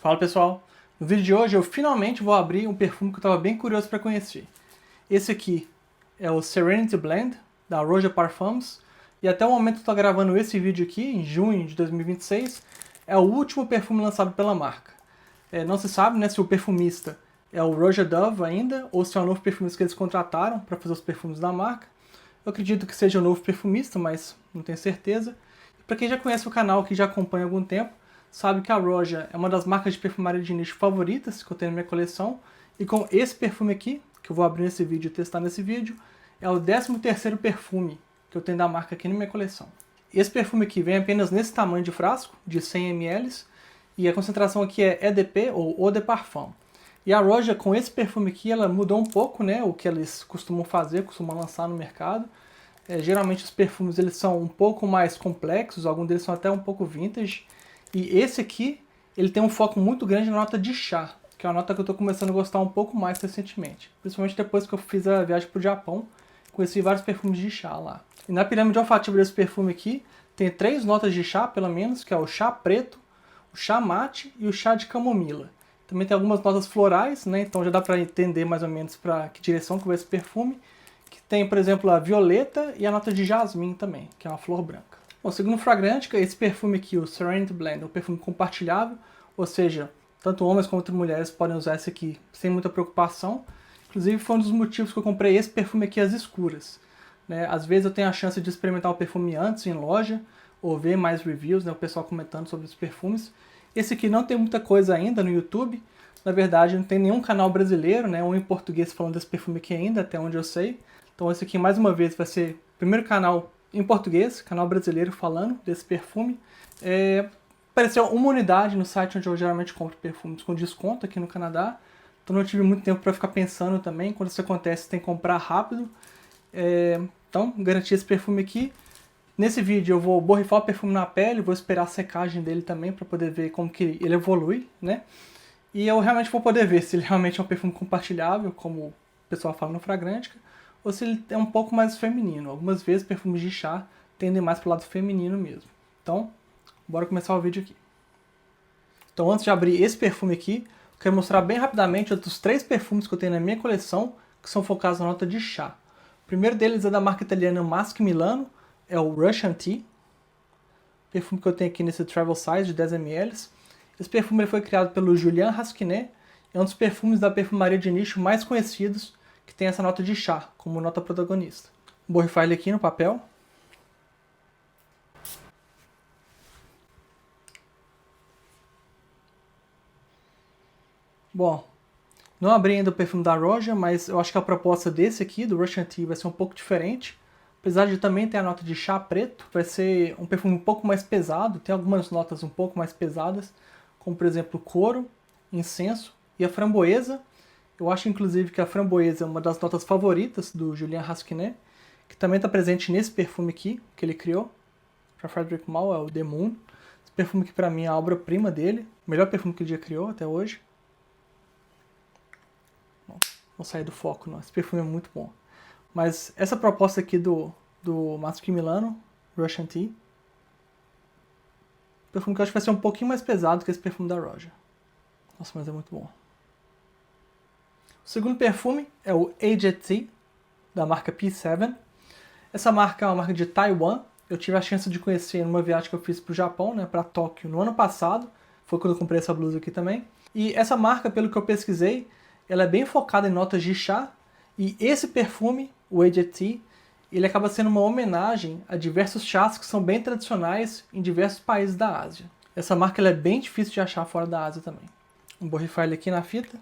Fala pessoal, no vídeo de hoje eu finalmente vou abrir um perfume que eu estava bem curioso para conhecer. Esse aqui é o Serenity Blend, da Roja Parfums, e até o momento que eu estou gravando esse vídeo aqui, em junho de 2026, é o último perfume lançado pela marca. Não se sabe, né, se o perfumista é o Roja Dove ainda, ou se é o novo perfumista que eles contrataram para fazer os perfumes da marca. Eu acredito que seja o novo perfumista, mas não tenho certeza. Para quem já conhece o canal, que já acompanha há algum tempo, sabe que a Roja é uma das marcas de perfumaria de nicho favoritas que eu tenho na minha coleção. E com esse perfume aqui, que eu vou abrir nesse vídeo e testar nesse vídeo, é o 13º perfume que eu tenho da marca aqui na minha coleção. Esse perfume aqui vem apenas nesse tamanho de frasco, de 100 ml, e a concentração aqui é EDP, ou Eau de Parfum. E a Roja, com esse perfume aqui, ela mudou um pouco, né, o que eles costumam fazer, costumam lançar no mercado. Geralmente os perfumes eles são um pouco mais complexos, alguns deles são até um pouco vintage. E esse aqui, ele tem um foco muito grande na nota de chá, que é uma nota que eu estou começando a gostar um pouco mais recentemente. Principalmente depois que eu fiz a viagem para o Japão, conheci vários perfumes de chá lá. E na pirâmide olfativa desse perfume aqui, tem 3 notas de chá, pelo menos, que é o chá preto, o chá mate e o chá de camomila. Também tem algumas notas florais, né? Então já dá para entender mais ou menos para que direção que vai esse perfume. Que tem, por exemplo, a violeta e a nota de jasmim também, que é uma flor branca. Bom, segundo o Fragrantica, esse perfume aqui, o Serenity Blend, é um perfume compartilhável, ou seja, tanto homens quanto mulheres podem usar esse aqui sem muita preocupação. Inclusive foi um dos motivos que eu comprei esse perfume aqui às escuras. Às vezes eu tenho a chance de experimentar o perfume antes em loja, ou ver mais reviews, o pessoal comentando sobre os perfumes. Esse aqui não tem muita coisa ainda no YouTube, na verdade não tem nenhum canal brasileiro, ou em português falando desse perfume aqui ainda, até onde eu sei. Então esse aqui mais uma vez vai ser o primeiro canal em português, canal brasileiro falando desse perfume. Apareceu uma unidade no site onde eu geralmente compro perfumes com desconto aqui no Canadá. Então não tive muito tempo para ficar pensando também. Quando isso acontece, tem que comprar rápido. Então, garanti esse perfume aqui. Nesse vídeo eu vou borrifar o perfume na pele, vou esperar a secagem dele também para poder ver como que ele evolui, E eu realmente vou poder ver se ele realmente é um perfume compartilhável, como o pessoal fala no Fragrantica, ou se ele é um pouco mais feminino. Algumas vezes perfumes de chá tendem mais para o lado feminino mesmo. Então, bora começar o vídeo aqui. Então, antes de abrir esse perfume aqui, eu quero mostrar bem rapidamente outros 3 perfumes que eu tenho na minha coleção, que são focados na nota de chá. O primeiro deles é da marca italiana Masque Milano, é o Russian Tea. Perfume que eu tenho aqui nesse Travel Size de 10 ml. Esse perfume ele foi criado pelo Julian Rasquinet, é um dos perfumes da perfumaria de nicho mais conhecidos, que tem essa nota de chá como nota protagonista. Vou borrifar ele aqui no papel. Bom, não abri ainda o perfume da Roja, mas eu acho que a proposta desse aqui, do Russian Tea, vai ser um pouco diferente. Apesar de também ter a nota de chá preto, vai ser um perfume um pouco mais pesado, tem algumas notas um pouco mais pesadas, como por exemplo couro, incenso e a framboesa. Eu acho inclusive que a framboesa é uma das notas favoritas do Julian Rasquinet, que também está presente nesse perfume aqui, que ele criou, para Frederic Malle, é o The Moon. Esse perfume aqui para mim é a obra-prima dele, o melhor perfume que ele já criou até hoje. Bom, vou sair do foco, não. Esse perfume é muito bom. Mas essa proposta aqui do Masque Milano, Russian Tea, perfume que eu acho que vai ser um pouquinho mais pesado que esse perfume da Roja. Nossa, mas é muito bom. O segundo perfume é o Aged Tea, da marca P7. Essa marca é uma marca de Taiwan. Eu tive a chance de conhecer numa viagem que eu fiz para o Japão, para Tóquio, no ano passado. Foi quando eu comprei essa blusa aqui também. E essa marca, pelo que eu pesquisei, ela é bem focada em notas de chá. E esse perfume, o Aged Tea, ele acaba sendo uma homenagem a diversos chás que são bem tradicionais em diversos países da Ásia. Essa marca ela é bem difícil de achar fora da Ásia também. Vou borrifar ele aqui na fita.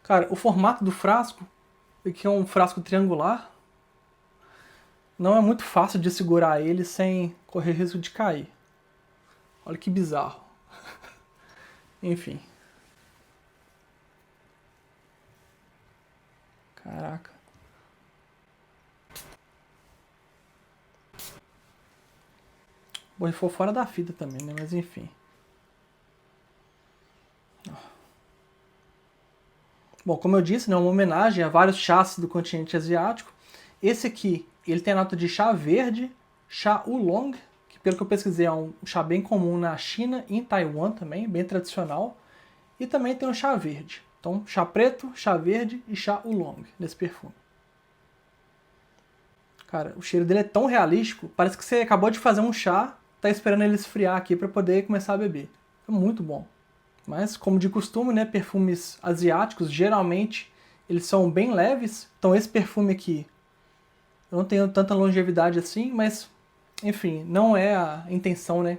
Cara, o formato do frasco, que é um frasco triangular, não é muito fácil de segurar ele sem correr risco de cair. Olha que bizarro. Enfim. Caraca. Borrifou fora da fita também, mas enfim. Bom, como eu disse, uma homenagem a vários chás do continente asiático. Esse aqui, ele tem a nota de chá verde, chá oolong, que pelo que eu pesquisei, é um chá bem comum na China e em Taiwan também, bem tradicional. E também tem o chá verde. Então, chá preto, chá verde e chá oolong nesse perfume. Cara, o cheiro dele é tão realístico, parece que você acabou de fazer um chá, tá esperando ele esfriar aqui para poder começar a beber. É muito bom. Mas, como de costume, né, perfumes asiáticos, geralmente, eles são bem leves. Então esse perfume aqui, eu não tenho tanta longevidade assim, mas, enfim, não é a intenção, né,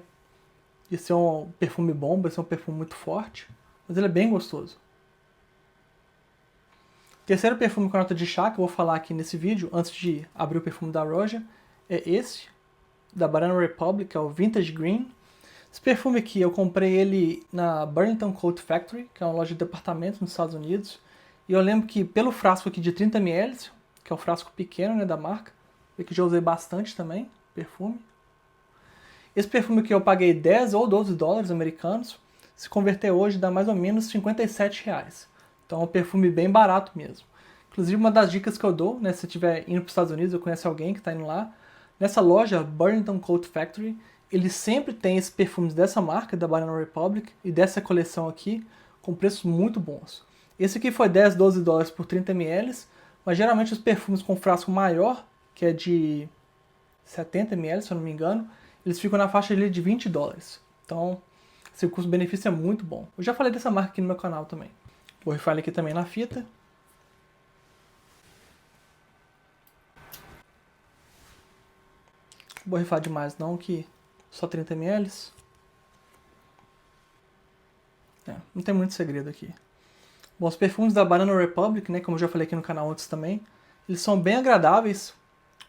de ser um perfume bom, de ser um perfume muito forte. Mas ele é bem gostoso. Terceiro perfume com nota de chá que eu vou falar aqui nesse vídeo, antes de abrir o perfume da Roja, é esse, da Banana Republic, é o Vintage Green. Esse perfume aqui, eu comprei ele na Burlington Coat Factory, que é uma loja de departamentos nos Estados Unidos. E eu lembro que pelo frasco aqui de 30 ml, que é o frasco pequeno, né, da marca, e que já usei bastante também, perfume. Esse perfume aqui eu paguei 10 ou 12 dólares americanos, se converter hoje dá mais ou menos 57 reais. Então é um perfume bem barato mesmo. Inclusive uma das dicas que eu dou, né, se você estiver indo para os Estados Unidos ou conhece alguém que está indo lá, nessa loja Burlington Coat Factory, eles sempre têm esses perfumes dessa marca, da Banana Republic, e dessa coleção aqui, com preços muito bons. Esse aqui foi 10, 12 dólares por 30 ml, mas geralmente os perfumes com frasco maior, que é de 70 ml, se eu não me engano, eles ficam na faixa de 20 dólares. Então, esse custo-benefício é muito bom. Eu já falei dessa marca aqui no meu canal também. Vou rifar ele aqui também na fita. Vou rifar demais não, que só 30 ml. Não tem muito segredo aqui. Bom, os perfumes da Banana Republic, né, como eu já falei aqui no canal antes também, eles são bem agradáveis.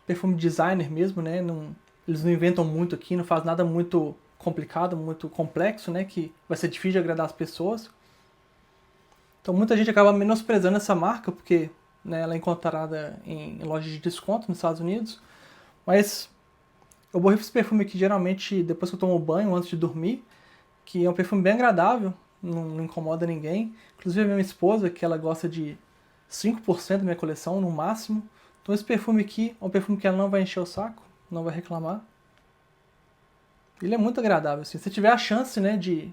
Perfume designer mesmo, né? Eles não inventam muito aqui, não faz nada muito complicado, muito complexo, né? Que vai ser difícil de agradar as pessoas. Então muita gente acaba menosprezando essa marca, porque, né, ela é encontrada em lojas de desconto nos Estados Unidos. Mas eu borrifo esse perfume aqui geralmente depois que eu tomo banho, antes de dormir, que é um perfume bem agradável, não incomoda ninguém. Inclusive a minha esposa, que ela gosta de 5% da minha coleção, no máximo. Então esse perfume aqui é um perfume que ela não vai encher o saco, não vai reclamar. Ele é muito agradável, assim. Se você tiver a chance, né, de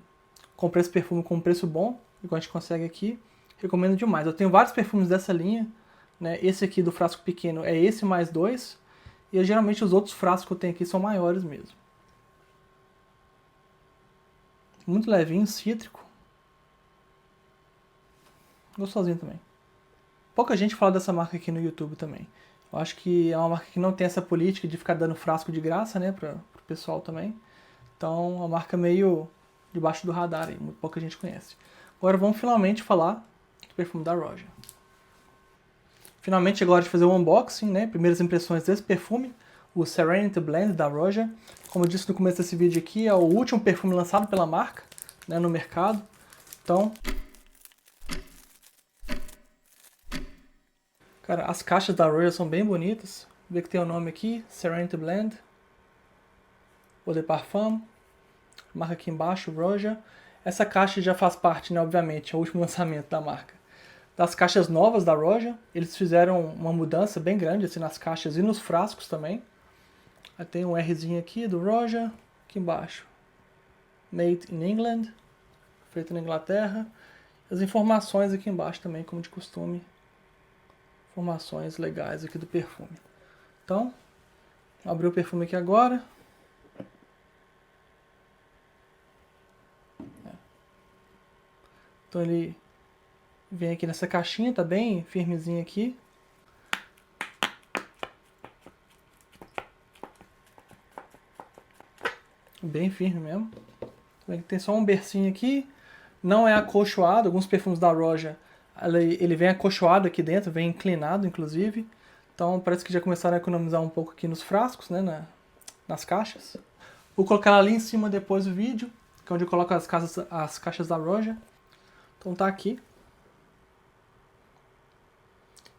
comprar esse perfume com um preço bom, igual a gente consegue aqui, recomendo demais. Eu tenho vários perfumes dessa linha, né? Esse aqui do frasco pequeno é esse mais 2, e geralmente os outros frascos que eu tenho aqui são maiores mesmo. Muito levinho, cítrico. Gostosinho também. Pouca gente fala dessa marca aqui no YouTube também. Eu acho que é uma marca que não tem essa política de ficar dando frasco de graça, né, pro pessoal também. Então, é uma marca meio debaixo do radar aí, muito pouca gente conhece. Agora vamos finalmente falar do perfume da Roja. Finalmente agora de fazer o unboxing, né, primeiras impressões desse perfume, o Serenity Blend da Roja. Como eu disse no começo desse vídeo aqui, é o último perfume lançado pela marca, né, no mercado. Então, cara, as caixas da Roja são bem bonitas. Vê que tem o nome aqui, Serenity Blend. Eau de Parfum. Marca aqui embaixo, Roja. Essa caixa já faz parte, né, obviamente, é o último lançamento da marca. Das caixas novas da Roja, eles fizeram uma mudança bem grande assim, nas caixas e nos frascos também. Aí tem um Rzinho aqui do Roja, aqui embaixo. Made in England, feito na Inglaterra. As informações aqui embaixo também, como de costume. Informações legais aqui do perfume. Então, vou abrir o perfume aqui agora. Então ele vem aqui nessa caixinha, tá bem firmezinho aqui. Bem firme mesmo. Tem só um bercinho aqui. Não é acolchoado. Alguns perfumes da Roja, ele vem acolchoado aqui dentro, vem inclinado inclusive. Então parece que já começaram a economizar um pouco aqui nos frascos, né, nas caixas. Vou colocar ela ali em cima depois do vídeo, que é onde eu coloco as caixas da Roja. Então tá aqui.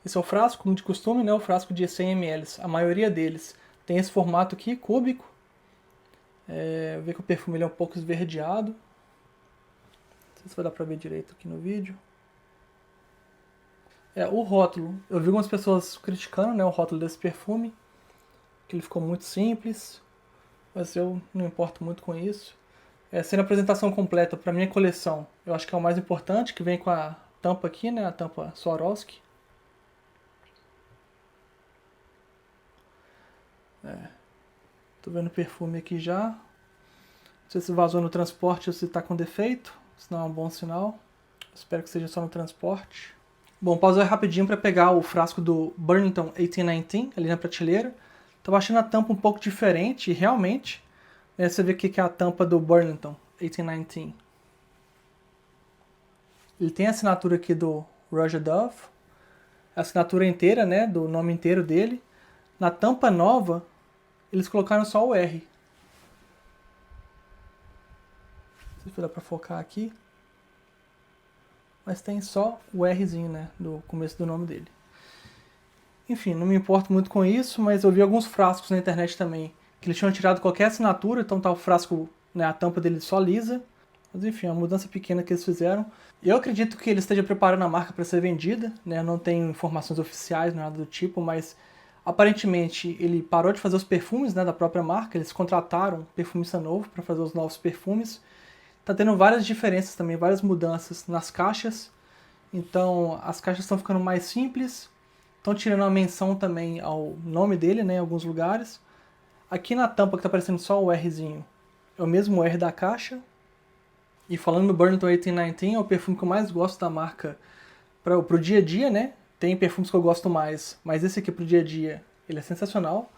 Esse é o frasco, como de costume, né? O frasco de 100 ml. A maioria deles tem esse formato aqui, cúbico. Vê que o perfume ele é um pouco esverdeado. Não sei se vai dar pra ver direito aqui no vídeo. O rótulo. Eu vi algumas pessoas criticando, né, o rótulo desse perfume. Que ele ficou muito simples. mas eu não importo muito com isso. Sendo a apresentação completa para minha coleção, eu acho que é o mais importante, que vem com a tampa aqui, né, a tampa Swarovski. Tô vendo o perfume aqui já. Não sei se vazou no transporte ou se tá com defeito, senão é um bom sinal. Espero que seja só no transporte. Bom, pausei rapidinho para pegar o frasco do Burlington 1819 ali na prateleira. Tava achando a tampa um pouco diferente e realmente, né, você vê o que é a tampa do Burlington 1819. Ele tem a assinatura aqui do Roger Dove, a assinatura inteira, né, do nome inteiro dele. Na tampa nova, eles colocaram só o R. Não sei se dá pra focar aqui. Mas tem só o Rzinho, né, do começo do nome dele. Enfim, não me importo muito com isso, mas eu vi alguns frascos na internet também, que eles tinham tirado qualquer assinatura, então tá o frasco, né, a tampa dele só lisa. Mas enfim, é uma mudança pequena que eles fizeram. Eu acredito que ele esteja preparando a marca para ser vendida, né, não tenho informações oficiais, nada do tipo, mas aparentemente ele parou de fazer os perfumes, né, da própria marca, eles contrataram um perfumista novo para fazer os novos perfumes. Tá tendo várias diferenças também, várias mudanças nas caixas. Então, as caixas estão ficando mais simples. Estão tirando a menção também ao nome dele, né, em alguns lugares. Aqui na tampa que tá aparecendo só o Rzinho, é o mesmo R da caixa. E falando do Burlington 1819, é o perfume que eu mais gosto da marca pro dia a dia, né? Tem perfumes que eu gosto mais, mas esse aqui pro dia a dia, ele é sensacional.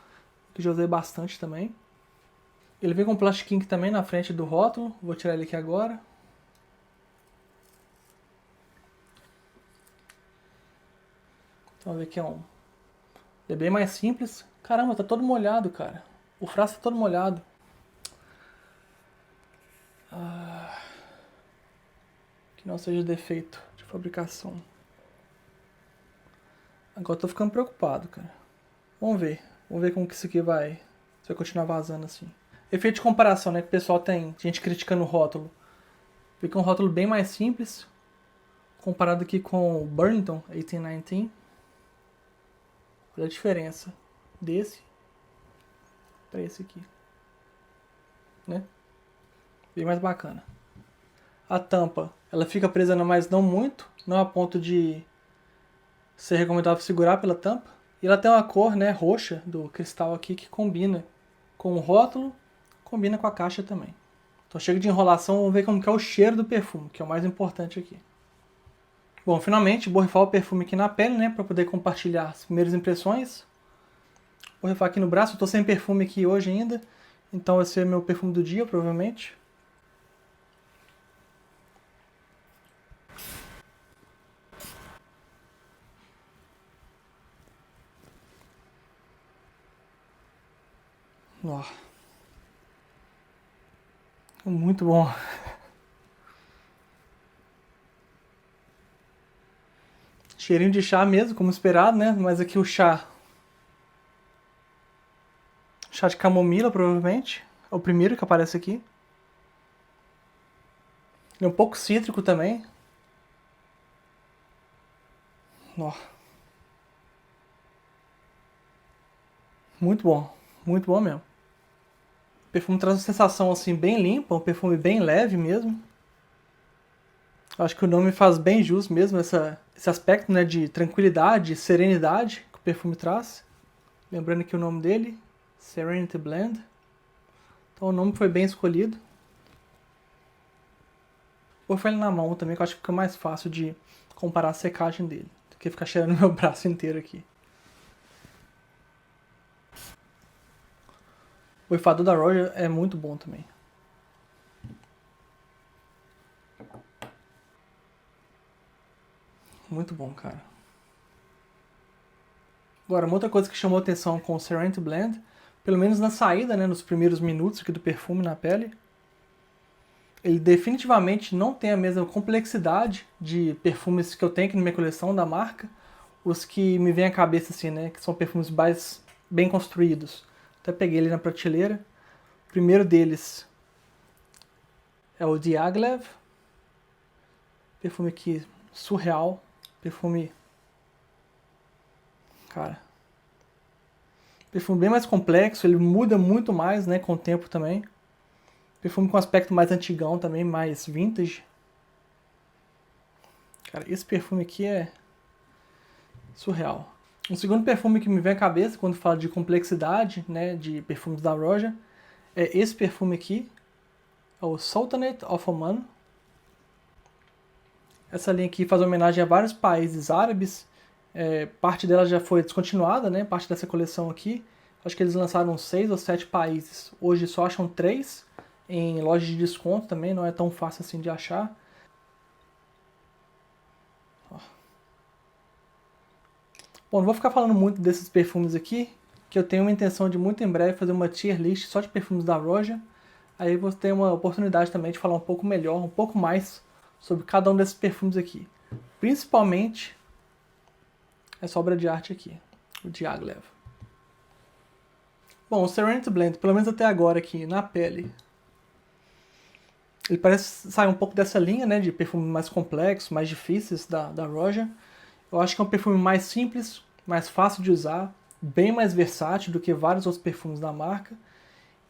Que já usei bastante também. Ele vem com um plastiquinho aqui também na frente do rótulo. Vou tirar ele aqui agora. Então, vamos ver que é um... Ele é bem mais simples. Caramba, tá todo molhado, cara. O frasco tá todo molhado. Que não seja defeito de fabricação. Agora eu tô ficando preocupado, cara. Vamos ver. Vamos ver como que isso aqui vai... Se vai continuar vazando assim. Efeito de comparação, né? Que o pessoal tem gente criticando o rótulo. Fica um rótulo bem mais simples. Comparado aqui com o Burlington 1819. Olha a diferença desse para esse aqui, né? Bem mais bacana. A tampa, ela fica presa, mas não muito, não a ponto de ser recomendável segurar pela tampa. E ela tem uma cor, né, roxa do cristal aqui que combina com o rótulo, combina com a caixa também. Então chega de enrolação, vamos ver como que é o cheiro do perfume, que é o mais importante aqui. Bom, finalmente borrifar o perfume aqui na pele, né, para poder compartilhar as primeiras impressões. Vou borrifar aqui no braço, eu tô sem perfume aqui hoje ainda, então vai ser meu perfume do dia, provavelmente. Ó. Muito bom. Cheirinho de chá mesmo, como esperado, né? Mas aqui o chá... Chá de camomila, provavelmente. É o primeiro que aparece aqui. Ele é um pouco cítrico também. Ó. Muito bom. Muito bom mesmo. O perfume traz uma sensação assim bem limpa, um perfume bem leve mesmo. Acho que o nome faz bem jus mesmo esse aspecto, né, de tranquilidade, serenidade que o perfume traz. Lembrando aqui o nome dele, Serenity Blend. Então o nome foi bem escolhido. Vou fazer ele na mão também, que eu acho que fica mais fácil de comparar a secagem dele do que ficar cheirando meu braço inteiro aqui. O borrifador da Roger é muito bom também. Muito bom, cara. Agora, uma outra coisa que chamou atenção com o Serenity Blend, pelo menos na saída, né, nos primeiros minutos aqui do perfume na pele, ele definitivamente não tem a mesma complexidade de perfumes que eu tenho aqui na minha coleção da marca, os que me vêm à cabeça assim, né, que são perfumes mais bem construídos. Até peguei ele na prateleira. O primeiro deles é o Diaghilev, perfume aqui surreal, perfume, cara, Perfume bem mais complexo, ele muda muito mais, né, com o tempo também. Perfume com aspecto mais antigão também, mais vintage. Cara, esse perfume aqui é surreal. Um segundo perfume que me vem à cabeça quando falo de complexidade, né, de perfumes da Roja, é esse perfume aqui, é o Sultanate of Oman. Essa linha aqui faz homenagem a vários países árabes. Parte dela já foi descontinuada, né, parte dessa coleção aqui. Acho que eles lançaram 6 ou 7 países. Hoje só acham 3 em lojas de desconto também, não é tão fácil assim de achar. Bom, não vou ficar falando muito desses perfumes aqui, que eu tenho uma intenção de muito em breve fazer uma tier list só de perfumes da Roja. Aí você tem uma oportunidade também de falar um pouco melhor, um pouco mais sobre cada um desses perfumes aqui. Principalmente essa obra de arte aqui, o Diaghilev. Bom, o Serenity Blend, pelo menos até agora aqui, na pele, ele parece sair um pouco dessa linha, né, de perfumes mais complexos, mais difíceis da Roja. Eu acho que é um perfume mais simples, mais fácil de usar, bem mais versátil do que vários outros perfumes da marca.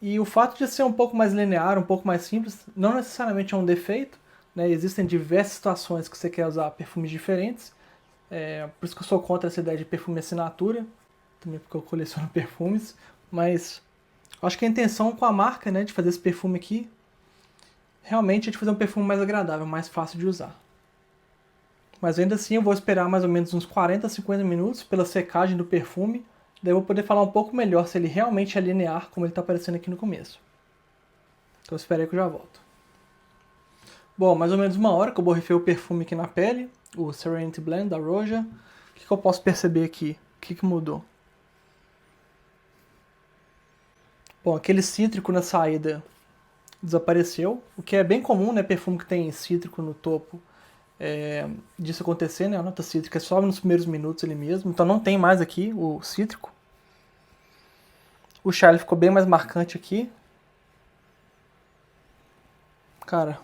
E o fato de ser um pouco mais linear, um pouco mais simples, não necessariamente é um defeito, né? Existem diversas situações que você quer usar perfumes diferentes. Por isso que eu sou contra essa ideia de perfume assinatura, também porque eu coleciono perfumes. Mas eu acho que a intenção com a marca, né, de fazer esse perfume aqui, realmente é de fazer um perfume mais agradável, mais fácil de usar. Mas ainda assim eu vou esperar mais ou menos uns 40, 50 minutos pela secagem do perfume. Daí eu vou poder falar um pouco melhor se ele realmente é linear, como ele está aparecendo aqui no começo. Então espera aí que eu já volto. Bom, mais ou menos uma hora que eu borrifei o perfume aqui na pele, o Serenity Blend da Roja. O que eu posso perceber aqui? O que mudou? Bom, aquele cítrico na saída desapareceu, o que é bem comum, né? Perfume que tem cítrico no topo. Disso acontecer, né? A nota cítrica sobe nos primeiros minutos ali mesmo, então não tem mais aqui o cítrico. O chá ficou bem mais marcante aqui. Cara,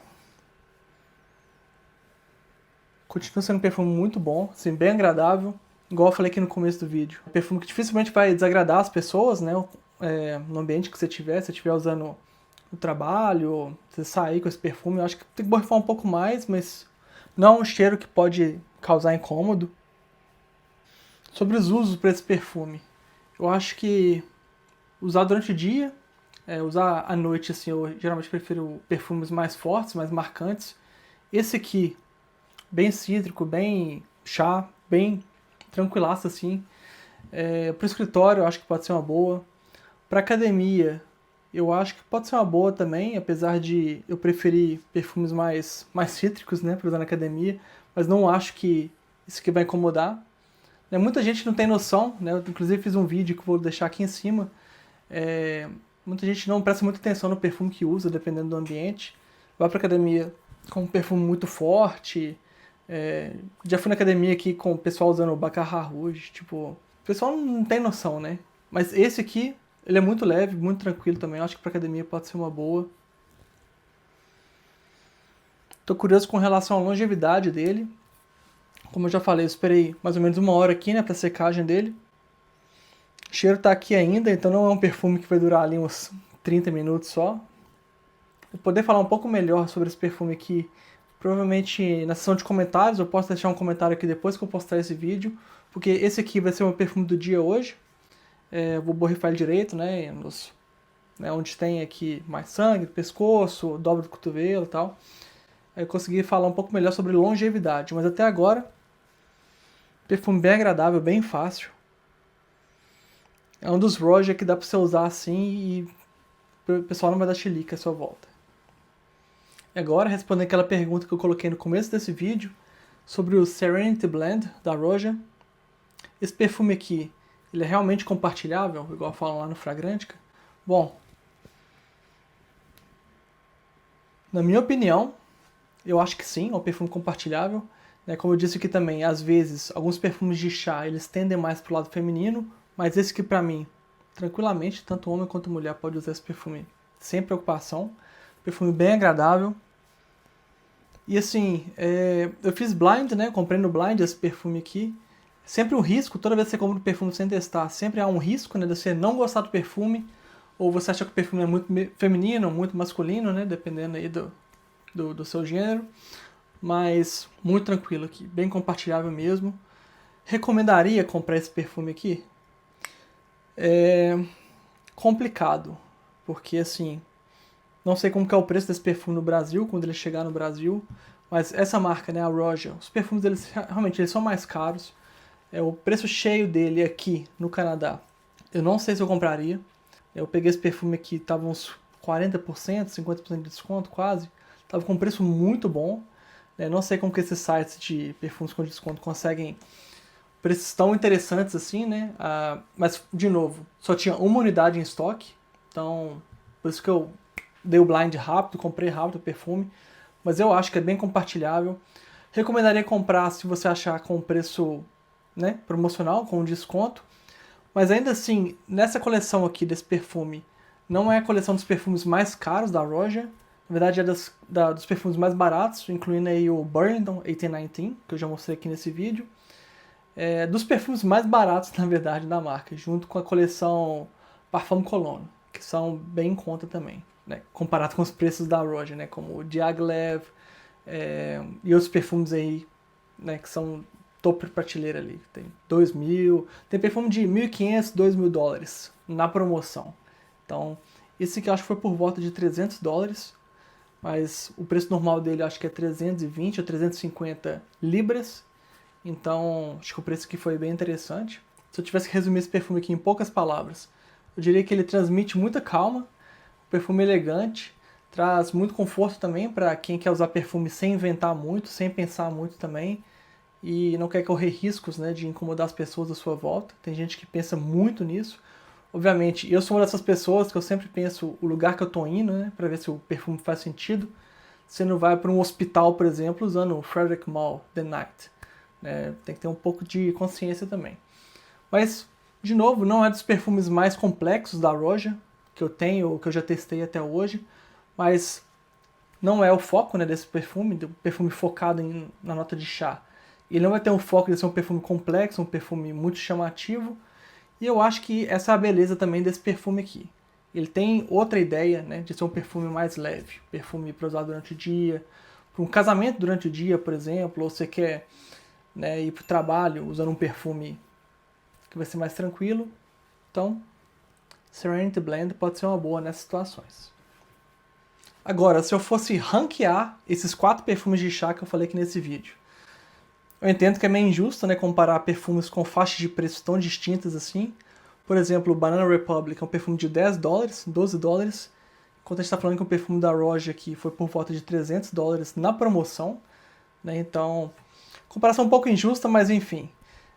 continua sendo um perfume muito bom, assim, bem agradável, igual eu falei aqui no começo do vídeo. Um perfume que dificilmente vai desagradar as pessoas, né? No ambiente que você estiver, se você estiver usando no trabalho, você sair com esse perfume, eu acho que tem que borrifar um pouco mais, mas não é um cheiro que pode causar incômodo. Sobre os usos para esse perfume, eu acho que usar durante o dia, usar à noite, assim, eu geralmente prefiro perfumes mais fortes, mais marcantes. Esse aqui, bem cítrico, bem chá, bem tranquilaço, assim. Para o escritório, eu acho que pode ser uma boa. Para academia, eu acho que pode ser uma boa também, apesar de eu preferir perfumes mais cítricos, né, para usar na academia, mas não acho que isso aqui vai incomodar. Muita gente não tem noção, né, eu inclusive fiz um vídeo que vou deixar aqui em cima. Muita gente não presta muita atenção no perfume que usa, dependendo do ambiente. Vai para academia com um perfume muito forte. Já fui na academia aqui com o pessoal usando o Baccarat Rouge, tipo, o pessoal não tem noção, né? Mas esse aqui, ele é muito leve, muito tranquilo também. Eu acho que para academia pode ser uma boa. Tô curioso com relação à longevidade dele. Como eu já falei, eu esperei mais ou menos uma hora aqui, né, pra secagem dele. O cheiro tá aqui ainda, então não é um perfume que vai durar ali uns 30 minutos só. Vou poder falar um pouco melhor sobre esse perfume aqui, provavelmente na seção de comentários. Eu posso deixar um comentário aqui depois que eu postar esse vídeo, porque esse aqui vai ser o meu perfume do dia hoje. Vou borrifar ele direito, né, onde tem aqui mais sangue, do pescoço, dobra do cotovelo e tal. Aí eu consegui falar um pouco melhor sobre longevidade, mas até agora, perfume bem agradável, bem fácil. É um dos Roja que dá pra você usar assim e o pessoal não vai dar chilique à sua volta. E agora, respondendo aquela pergunta que eu coloquei no começo desse vídeo, sobre o Serenity Blend da Roja. Esse perfume aqui, ele é realmente compartilhável, igual falam lá no Fragrantica? Bom, na minha opinião, eu acho que sim, é um perfume compartilhável. Como eu disse aqui também, às vezes, alguns perfumes de chá, eles tendem mais pro lado feminino, mas esse aqui pra mim, tranquilamente, tanto homem quanto mulher pode usar esse perfume sem preocupação. Perfume bem agradável. E assim, eu fiz blind, né? Comprei no blind esse perfume aqui. Sempre um risco, toda vez que você compra um perfume sem testar, sempre há um risco, né, de você não gostar do perfume, ou você acha que o perfume é muito feminino, muito masculino, né, dependendo aí do seu gênero. Mas muito tranquilo aqui, bem compartilhável mesmo. Recomendaria comprar esse perfume aqui? É complicado, porque assim, não sei como que é o preço desse perfume no Brasil, quando ele chegar no Brasil, mas essa marca, né, a Roja, os perfumes deles realmente eles são mais caros. O preço cheio dele aqui no Canadá, eu não sei se eu compraria. Eu peguei esse perfume aqui, tava uns 40%, 50% de desconto quase. Tava com um preço muito bom. Não sei como que esses sites de perfumes com desconto conseguem preços tão interessantes assim, né? Mas, de novo, só tinha uma unidade em estoque. Então, por isso que eu dei o blind rápido, comprei rápido o perfume. Mas eu acho que é bem compartilhável. Recomendaria comprar se você achar com preço, né, promocional, com desconto. Mas ainda assim, nessa coleção aqui desse perfume, não é a coleção dos perfumes mais caros da Roja. Na verdade é dos perfumes mais baratos, incluindo aí o Burlington 1819, que eu já mostrei aqui nesse vídeo. Dos perfumes mais baratos, na verdade, da marca, junto com a coleção Parfum Cologne, que são bem em conta também, né, comparado com os preços da Roja, né, como o Diaghilev e outros perfumes aí, né, que são topo de prateleira ali. Tem 2.000, tem perfume de 1.500, 2.000 dólares na promoção. Então, esse aqui eu acho que foi por volta de 300 dólares, mas o preço normal dele eu acho que é 320 ou 350 libras. Então, acho que o preço aqui foi bem interessante. Se eu tivesse que resumir esse perfume aqui em poucas palavras, eu diria que ele transmite muita calma, um perfume elegante, traz muito conforto também para quem quer usar perfume sem inventar muito, sem pensar muito também, e não quer correr riscos, né, de incomodar as pessoas à sua volta. Tem gente que pensa muito nisso. Obviamente, eu sou uma dessas pessoas que eu sempre penso o lugar que eu tô indo, né, para ver se o perfume faz sentido. Você não vai para um hospital, por exemplo, usando o Frederic Malle The Night. Tem que ter um pouco de consciência também. Mas, de novo, não é dos perfumes mais complexos da Roja que eu tenho ou que eu já testei até hoje, mas não é o foco, né, desse perfume, do perfume focado na nota de chá. Ele não vai ter um foco de ser um perfume complexo, um perfume muito chamativo, e eu acho que essa é a beleza também desse perfume aqui. Ele tem outra ideia, né, de ser um perfume mais leve, perfume para usar durante o dia, para um casamento durante o dia, por exemplo, ou você quer, né, ir para o trabalho usando um perfume que vai ser mais tranquilo. Então, Serenity Blend pode ser uma boa nessas situações. Agora, se eu fosse ranquear esses 4 perfumes de chá que eu falei aqui nesse vídeo, eu entendo que é meio injusto, né, comparar perfumes com faixas de preço tão distintas assim. Por exemplo, o Banana Republic é um perfume de 10 dólares, 12 dólares, enquanto a gente está falando que o perfume da Roja aqui foi por volta de 300 dólares na promoção. Né, então, comparação um pouco injusta, mas enfim,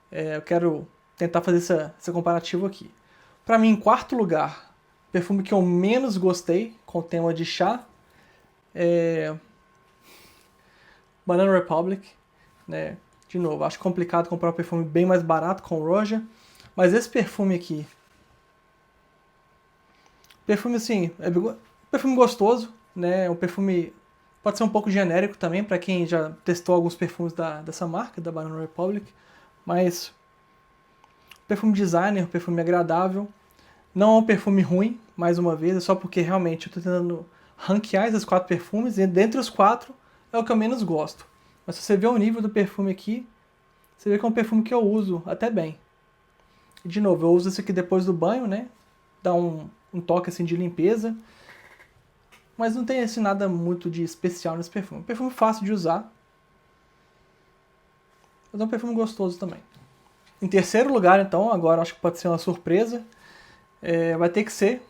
eu quero tentar fazer essa comparativa aqui. Para mim, em quarto lugar, o perfume que eu menos gostei com o tema de chá é Banana Republic, né? De novo, acho complicado comprar um perfume bem mais barato com Roja, mas esse perfume aqui, perfume assim, é um perfume gostoso, né? Um perfume pode ser um pouco genérico também para quem já testou alguns perfumes dessa marca, da Banana Republic, mas perfume designer, um perfume agradável. Não é um perfume ruim, mais uma vez, é só porque realmente eu estou tentando ranquear esses 4 perfumes, e dentre os 4 é o que eu menos gosto. Mas se você vê o nível do perfume aqui, você vê que é um perfume que eu uso até bem. E de novo, eu uso esse aqui depois do banho, né? Dá um toque assim de limpeza. Mas não tem assim nada muito de especial nesse perfume. Perfume fácil de usar. Mas é um perfume gostoso também. Em terceiro lugar, então, agora acho que pode ser uma surpresa. Vai ter que ser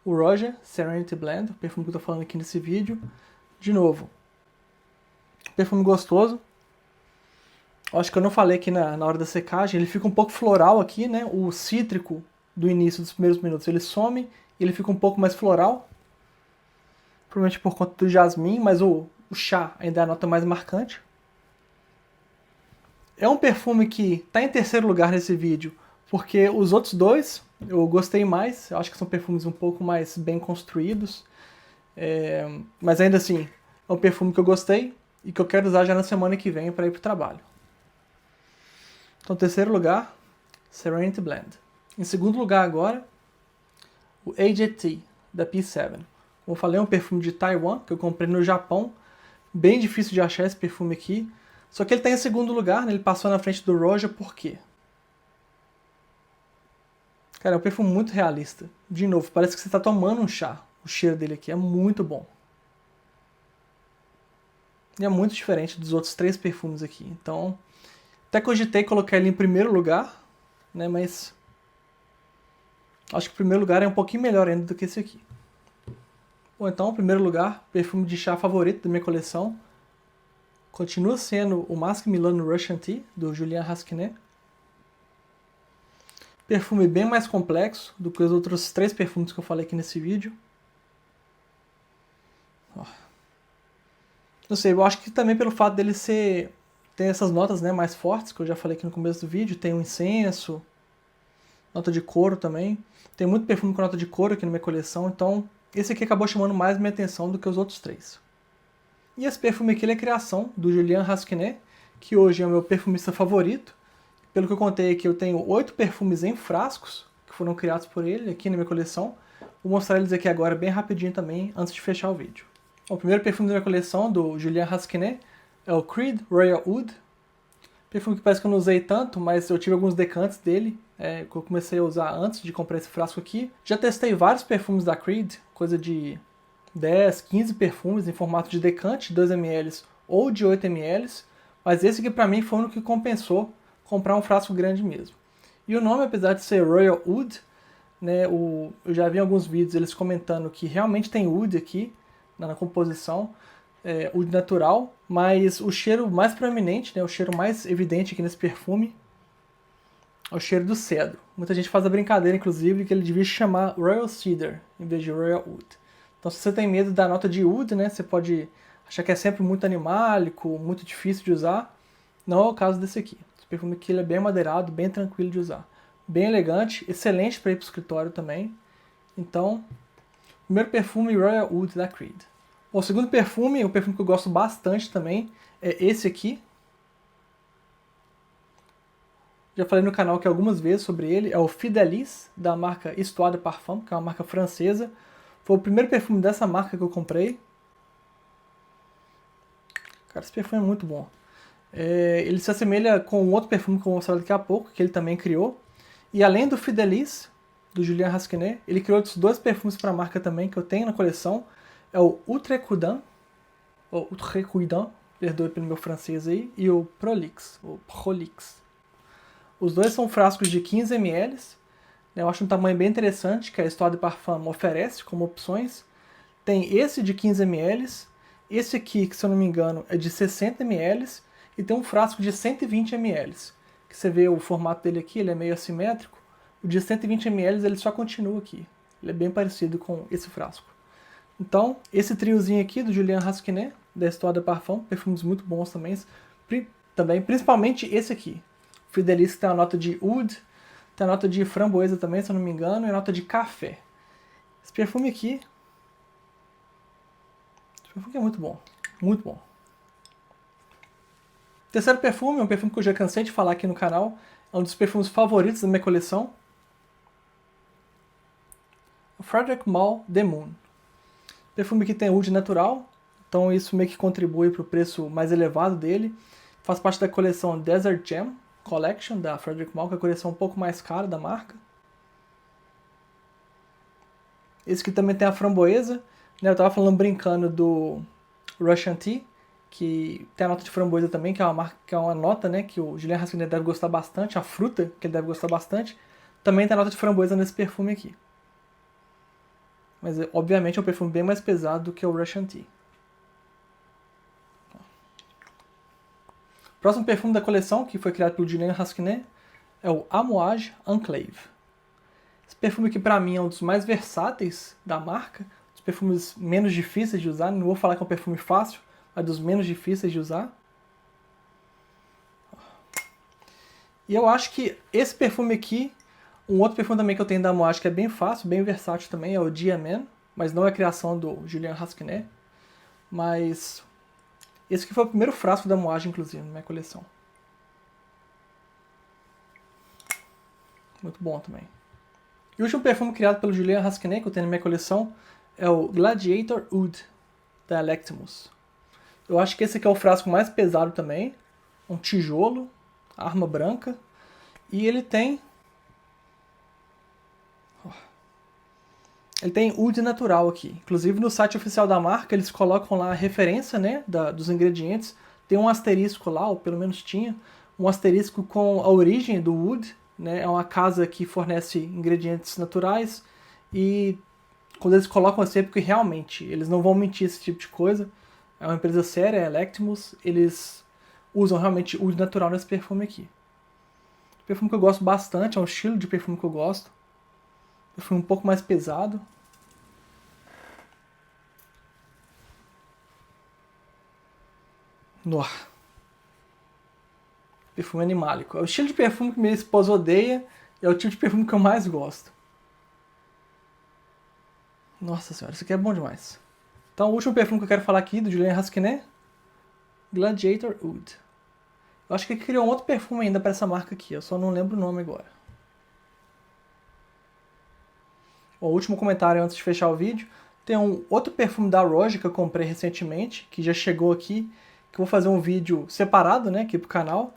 o Roja Serenity Blend, o perfume que eu tô falando aqui nesse vídeo. De novo, perfume gostoso. Acho que eu não falei aqui na hora da secagem, ele fica um pouco floral aqui, né? O cítrico do início dos primeiros minutos ele some e ele fica um pouco mais floral. Provavelmente por conta do jasmim, mas o chá ainda é a nota mais marcante. É um perfume que está em terceiro lugar nesse vídeo, porque os outros dois eu gostei mais, eu acho que são perfumes um pouco mais bem construídos, mas ainda assim, é um perfume que eu gostei e que eu quero usar já na semana que vem para ir para o trabalho. Então, terceiro lugar, Serenity Blend. Em segundo lugar agora, o AJT, da P7. Como eu falei, é um perfume de Taiwan, que eu comprei no Japão. Bem difícil de achar esse perfume aqui. Só que ele está em segundo lugar, né? Ele passou na frente do Roja, por quê? Cara, é um perfume muito realista. De novo, parece que você está tomando um chá. O cheiro dele aqui é muito bom. E é muito diferente dos outros 3 perfumes aqui. Então, até cogitei colocar ele em primeiro lugar, né? Mas acho que o primeiro lugar é um pouquinho melhor ainda do que esse aqui. Bom, então, em primeiro lugar, perfume de chá favorito da minha coleção. Continua sendo o Masque Milano Russian Tea, do Julien Rasquinet. Perfume bem mais complexo do que os outros 3 perfumes que eu falei aqui nesse vídeo. Não sei, eu acho que também pelo fato dele ter essas notas, né, mais fortes, que eu já falei aqui no começo do vídeo. Tem um incenso, nota de couro também. Tem muito perfume com nota de couro aqui na minha coleção, então esse aqui acabou chamando mais minha atenção do que os outros 3. E esse perfume aqui ele é criação do Julien Rasquinet, que hoje é o meu perfumista favorito. Pelo que eu contei aqui, eu tenho 8 perfumes em frascos, que foram criados por ele aqui na minha coleção. Vou mostrar eles aqui agora bem rapidinho também, antes de fechar o vídeo. O primeiro perfume da minha coleção, do Julien Rasquinet, é o Creed Royal Oud. Perfume que parece que eu não usei tanto, mas eu tive alguns decantes dele, que eu comecei a usar antes de comprar esse frasco aqui. Já testei vários perfumes da Creed, coisa de 10, 15 perfumes em formato de decante, de 2 ml ou de 8 ml, mas esse aqui pra mim foi o único que compensou comprar um frasco grande mesmo. E o nome, apesar de ser Royal Oud, né, eu já vi em alguns vídeos eles comentando que realmente tem oud aqui na composição, oud natural, mas o cheiro mais proeminente, né, o cheiro mais evidente aqui nesse perfume é o cheiro do cedro. Muita gente faz a brincadeira, inclusive, que ele devia chamar Royal Cedar em vez de Royal Oud. Então, se você tem medo da nota de oud, né, você pode achar que é sempre muito animálico, muito difícil de usar. Não é o caso desse aqui. Esse perfume aqui ele é bem madeirado, bem tranquilo de usar. Bem elegante, excelente para ir para o escritório também. Então, primeiro perfume Royal Oud da Creed. Bom, o segundo perfume, um perfume que eu gosto bastante também, é esse aqui. Já falei no canal aqui algumas vezes sobre ele. É o Fidelis, da marca Histoire de Parfum, que é uma marca francesa. Foi o primeiro perfume dessa marca que eu comprei. Cara, esse perfume é muito bom. Ele se assemelha com um outro perfume que eu vou mostrar daqui a pouco, que ele também criou. E além do Fidelis, do Julien Rasquinet, ele criou outros 2 perfumes para a marca também, que eu tenho na coleção. É o Outrecuidant, ou Outrecuidant, perdoe pelo meu francês aí, e o Prolix, ou Prolix. Os 2 são frascos de 15 ml. Eu acho um tamanho bem interessante, que a Histoire de Parfum oferece como opções. Tem esse de 15 ml, esse aqui, que se eu não me engano, é de 60 ml, e tem um frasco de 120 ml. Que você vê o formato dele aqui, ele é meio assimétrico. O de 120 ml ele só continua aqui. Ele é bem parecido com esse frasco. Então, esse triozinho aqui do Julien Rasquinet, da Histoire de Parfum, perfumes muito bons também, principalmente esse aqui. O Fidelis, que tem a nota de oud, tem a nota de framboesa também, se eu não me engano, e a nota de café. Esse perfume aqui é muito bom, muito bom. Terceiro perfume, um perfume que eu já cansei de falar aqui no canal, é um dos perfumes favoritos da minha coleção. O Frederic Malle The Moon. Perfume que tem oud natural, então isso meio que contribui para o preço mais elevado dele. Faz parte da coleção Desert Gem Collection, da Frederic Malle, que é a coleção um pouco mais cara da marca. Esse aqui também tem a framboesa, né? Eu tava falando brincando do Russian Tea, que tem a nota de framboesa também, que é uma marca, que é uma nota, né, que o Julien Rasquinet deve gostar bastante, a fruta que ele deve gostar bastante. Também tem a nota de framboesa nesse perfume aqui. Mas, obviamente, é um perfume bem mais pesado do que o Russian Tea. O próximo perfume da coleção, que foi criado pelo Julien Rasquinet, é o Amouage Enclave. Esse perfume aqui, pra mim, é um dos mais versáteis da marca, dos perfumes menos difíceis de usar. Não vou falar que é um perfume fácil, mas dos menos difíceis de usar. E eu acho que esse perfume aqui, um outro perfume também que eu tenho da Amouage que é bem fácil, bem versátil também, é o Diamant, mas não é criação do Julien Rasquinet. Mas esse aqui foi o primeiro frasco da Amouage, inclusive, na minha coleção. muito bom também. E o último perfume criado pelo Julien Rasquinet, que eu tenho na minha coleção, é o Gladiator Oud, da Electimus. Eu acho que esse aqui é o frasco mais pesado também, um tijolo, arma branca, e ele tem oud natural aqui. Inclusive no site oficial da marca eles colocam lá a referência, né, dos ingredientes. Tem um asterisco lá, ou pelo menos tinha, um asterisco com a origem do oud, né, é uma casa que fornece ingredientes naturais, e quando eles colocam assim é porque realmente eles não vão mentir esse tipo de coisa. É uma empresa séria, é a Electimus, eles usam realmente oud natural nesse perfume aqui. Perfume que eu gosto bastante, é um estilo de perfume que eu gosto. Perfume um pouco mais pesado. Nossa. Perfume animálico. É o estilo de perfume que minha esposa odeia e é o tipo de perfume que eu mais gosto. Nossa senhora, isso aqui é bom demais. Então o último perfume que eu quero falar aqui, do Julien Rasquinet, Gladiator Oud. Eu acho que ele criou um outro perfume ainda para essa marca aqui, eu só não lembro o nome agora. O último comentário antes de fechar o vídeo. Tem um outro perfume da Roja que eu comprei recentemente, que já chegou aqui, que eu vou fazer um vídeo separado, né, aqui pro canal,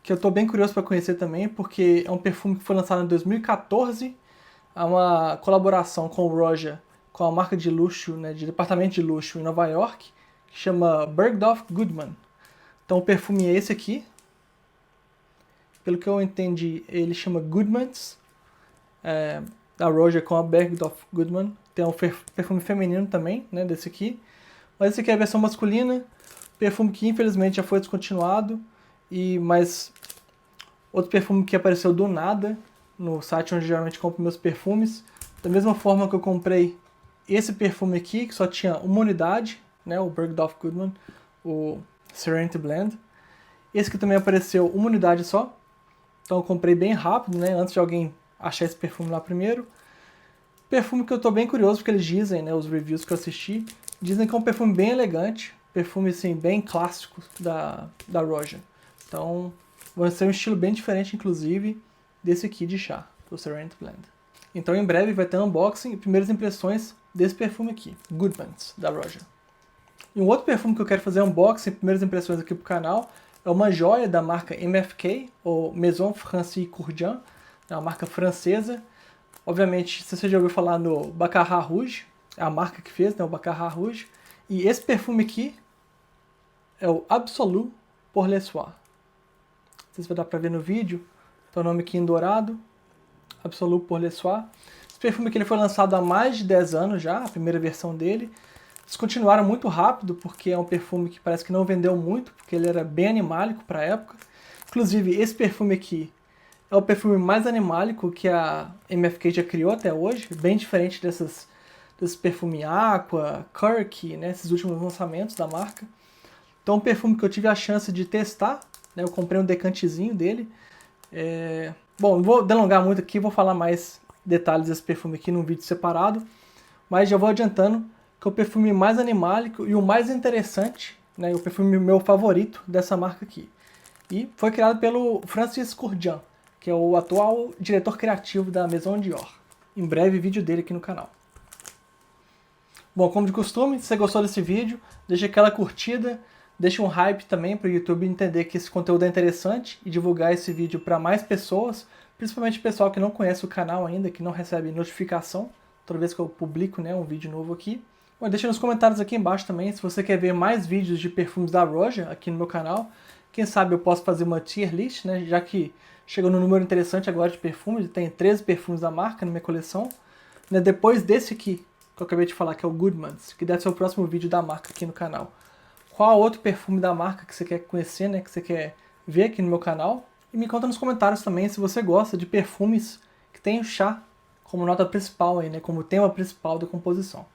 que eu tô bem curioso para conhecer também, porque é um perfume que foi lançado em 2014, é uma colaboração com o Roja, com a marca de luxo, né, de departamento de luxo em Nova York, que chama Bergdorf Goodman. Então o perfume é esse aqui. Pelo que eu entendi, ele chama Goodmans, da Roja com a Bergdorf Goodman. Tem um perfume feminino também, né, desse aqui. Mas esse aqui é a versão masculina, perfume que infelizmente já foi descontinuado, mas outro perfume que apareceu do nada no site onde eu geralmente compro meus perfumes. Da mesma forma que eu comprei esse perfume aqui, que só tinha uma unidade, né, o Bergdorf Goodman, o Serenity Blend. Esse aqui também apareceu uma unidade só, então eu comprei bem rápido, né, antes de alguém achar esse perfume lá primeiro. Perfume que eu tô bem curioso, porque eles dizem, né, os reviews que eu assisti, dizem que é um perfume bem elegante, perfume assim, bem clássico da Roja. Então, vai ser um estilo bem diferente, inclusive, desse aqui de chá, do Serenity Blend. Então, em breve vai ter um unboxing e primeiras impressões desse perfume aqui, Goodmans, da Roja. E um outro perfume que eu quero fazer unboxing e primeiras impressões aqui pro canal é uma joia da marca MFK, ou Maison Francis Kurkdjian, é uma marca francesa. Obviamente, se você já ouviu falar no Baccarat Rouge, é a marca que fez, né, o Baccarat Rouge. E esse perfume aqui é o Absolu pour le Soir. Não sei se vai dar pra ver no vídeo, tem o nome aqui em dourado, Absolu pour le Soir. Esse perfume aqui ele foi lançado há mais de 10 anos já, a primeira versão dele. Descontinuaram muito rápido, porque é um perfume que parece que não vendeu muito, porque ele era bem animálico para a época. Inclusive, esse perfume aqui é o perfume mais animálico que a MFK já criou até hoje, bem diferente desses perfume Aqua, Kirk, né, esses últimos lançamentos da marca. Então, um perfume que eu tive a chance de testar, né, eu comprei um decantezinho dele. Bom, não vou delongar muito aqui, vou falar mais detalhes desse perfume aqui num vídeo separado, mas já vou adiantando que é o perfume mais animálico e o mais interessante, né, o perfume meu favorito dessa marca aqui. E foi criado pelo Francis Kurkdjian, que é o atual diretor criativo da Maison Dior. Em breve, vídeo dele aqui no canal. Bom, como de costume, se você gostou desse vídeo, deixa aquela curtida, deixa um hype também para o YouTube entender que esse conteúdo é interessante e divulgar esse vídeo para mais pessoas, principalmente pessoal que não conhece o canal ainda, que não recebe notificação toda vez que eu publico, né, um vídeo novo aqui. Bom, deixa nos comentários aqui embaixo também se você quer ver mais vídeos de perfumes da Roja aqui no meu canal. Quem sabe eu posso fazer uma tier list, né, já que chegou num número interessante agora de perfumes, tem 13 perfumes da marca na minha coleção. Né, depois desse aqui, que eu acabei de falar, que é o Goodmans, que deve ser o próximo vídeo da marca aqui no canal. Qual outro perfume da marca que você quer conhecer, né, que você quer ver aqui no meu canal? E me conta nos comentários também se você gosta de perfumes que tem o chá como nota principal aí, né, como tema principal da composição.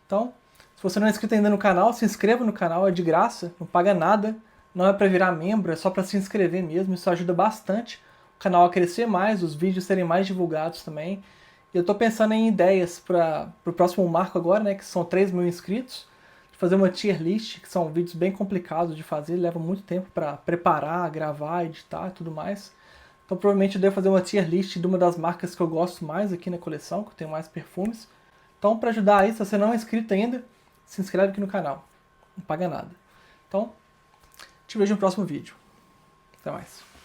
Então, se você não é inscrito ainda no canal, se inscreva no canal, é de graça, não paga nada, não é para virar membro, é só para se inscrever mesmo, isso ajuda bastante o canal a crescer mais, os vídeos serem mais divulgados também. E eu estou pensando em ideias para o próximo marco agora, né, que são 3.000 inscritos, de fazer uma tier list, que são vídeos bem complicados de fazer, leva muito tempo para preparar, gravar, editar e tudo mais. Então provavelmente eu devo fazer uma tier list de uma das marcas que eu gosto mais aqui na coleção, que eu tenho mais perfumes. Então para ajudar aí, se você não é inscrito ainda, se inscreve aqui no canal. Não paga nada. Então, te vejo no próximo vídeo. Até mais.